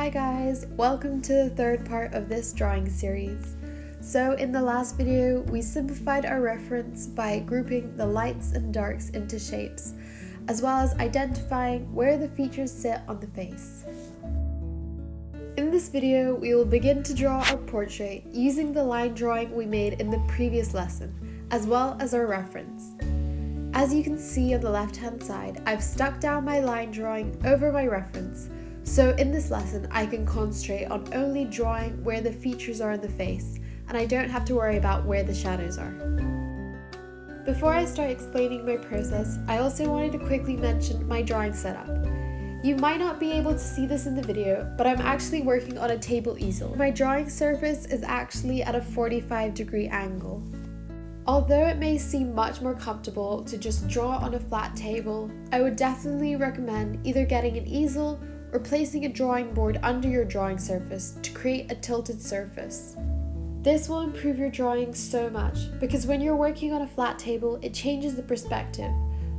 Hi guys, welcome to the third part of this drawing series. So in the last video, we simplified our reference by grouping the lights and darks into shapes, as well as identifying where the features sit on the face. In this video, we will begin to draw our portrait using the line drawing we made in the previous lesson, as well as our reference. As you can see on the left-hand side, I've stuck down my line drawing over my reference, so in this lesson I can concentrate on only drawing where the features are in the face, and I don't have to worry about where the shadows are. Before I start explaining my process, I also wanted to quickly mention my drawing setup. You might not be able to see this in the video, but I'm actually working on a table easel. My drawing surface is actually at a 45-degree angle. Although it may seem much more comfortable to just draw on a flat table, I would definitely recommend either getting an easel or placing a drawing board under your drawing surface to create a tilted surface. This will improve your drawing so much because when you're working on a flat table, it changes the perspective.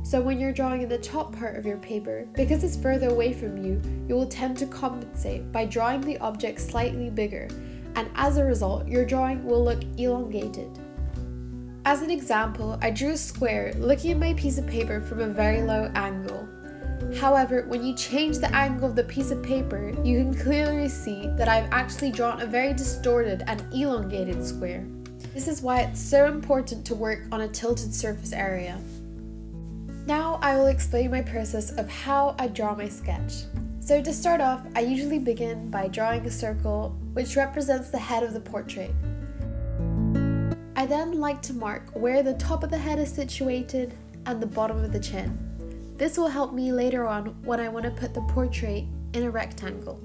So when you're drawing in the top part of your paper, because it's further away from you, you will tend to compensate by drawing the object slightly bigger, and as a result, your drawing will look elongated. As an example, I drew a square looking at my piece of paper from a very low angle. However, when you change the angle of the piece of paper, you can clearly see that I've actually drawn a very distorted and elongated square. This is why it's so important to work on a tilted surface area. Now I will explain my process of how I draw my sketch. So to start off, I usually begin by drawing a circle which represents the head of the portrait. I then like to mark where the top of the head is situated and the bottom of the chin. This will help me later on when I want to put the portrait in a rectangle.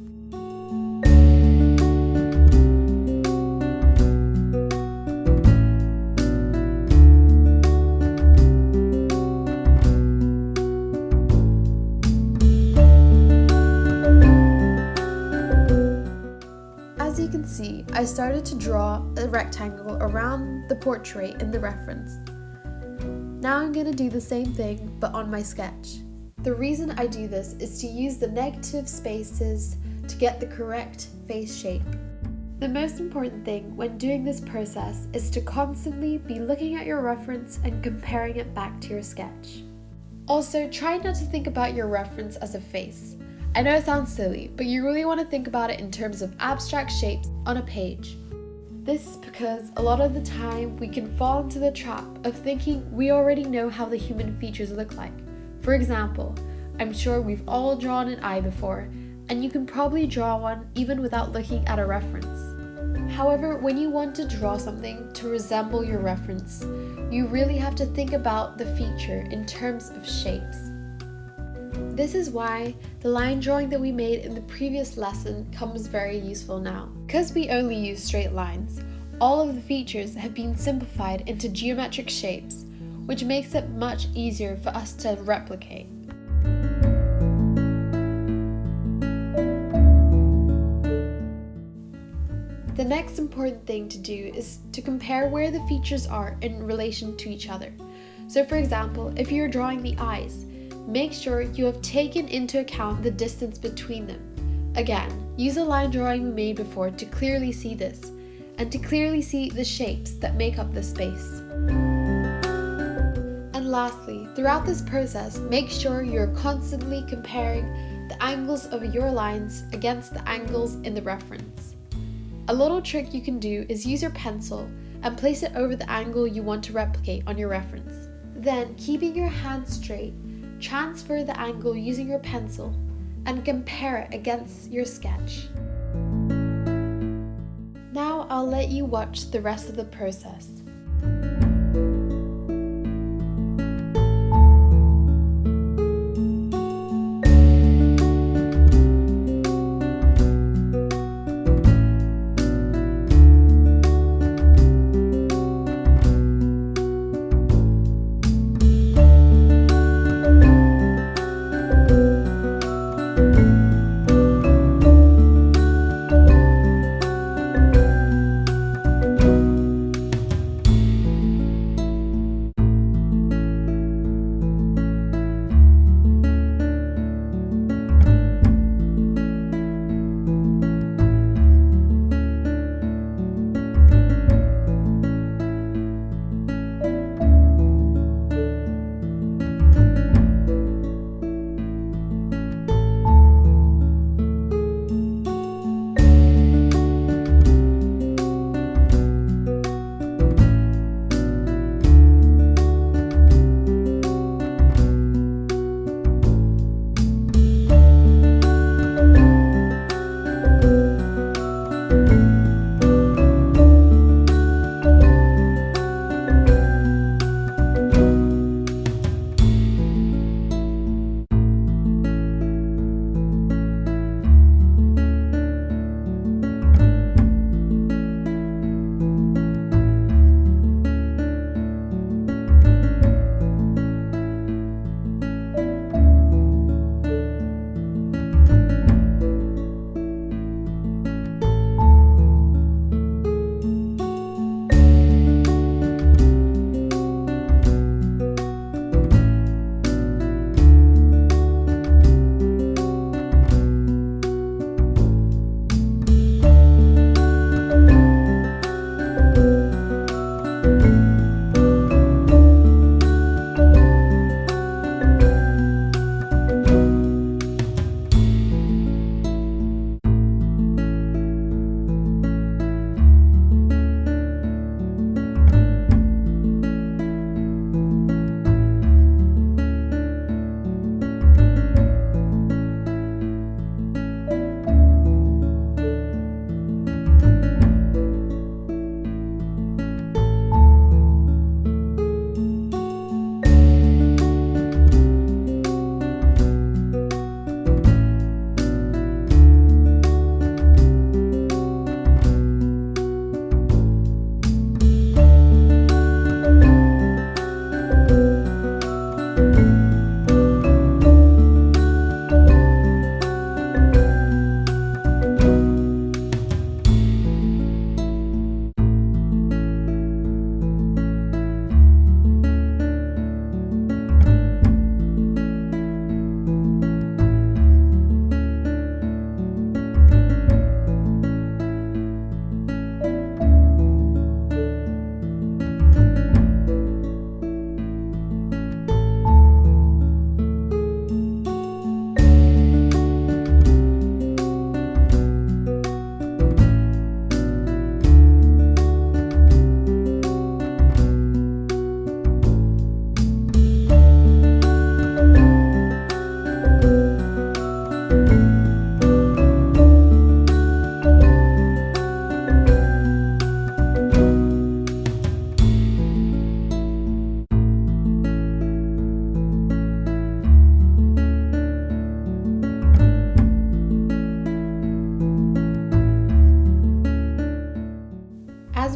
As you can see, I started to draw a rectangle around the portrait in the reference. Now I'm going to do the same thing, but on my sketch. The reason I do this is to use the negative spaces to get the correct face shape. The most important thing when doing this process is to constantly be looking at your reference and comparing it back to your sketch. Also, try not to think about your reference as a face. I know it sounds silly, but you really want to think about it in terms of abstract shapes on a page. This is because a lot of the time we can fall into the trap of thinking we already know how the human features look like. For example, I'm sure we've all drawn an eye before, and you can probably draw one even without looking at a reference. However, when you want to draw something to resemble your reference, you really have to think about the feature in terms of shapes. This is why the line drawing that we made in the previous lesson comes very useful now. Because we only use straight lines, all of the features have been simplified into geometric shapes, which makes it much easier for us to replicate. The next important thing to do is to compare where the features are in relation to each other. So for example, if you're drawing the eyes, make sure you have taken into account the distance between them. Again, use a line drawing we made before to clearly see this, and to clearly see the shapes that make up the space. And lastly, throughout this process, make sure you're constantly comparing the angles of your lines against the angles in the reference. A little trick you can do is use your pencil and place it over the angle you want to replicate on your reference. Then, keeping your hand straight, transfer the angle using your pencil and compare it against your sketch. Now I'll let you watch the rest of the process.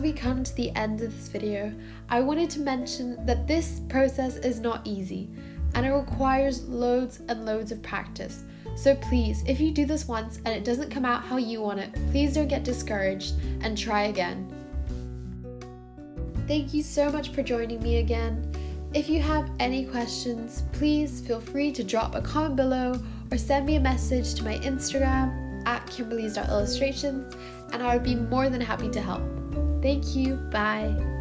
we come to the end of this video, I wanted to mention that this process is not easy and it requires loads and loads of practice. So please, if you do this once and it doesn't come out how you want it, please don't get discouraged and try again. Thank you so much for joining me again. If you have any questions, please feel free to drop a comment below or send me a message to my Instagram at kimberlys.illustrations, and I would be more than happy to help. Thank you, bye.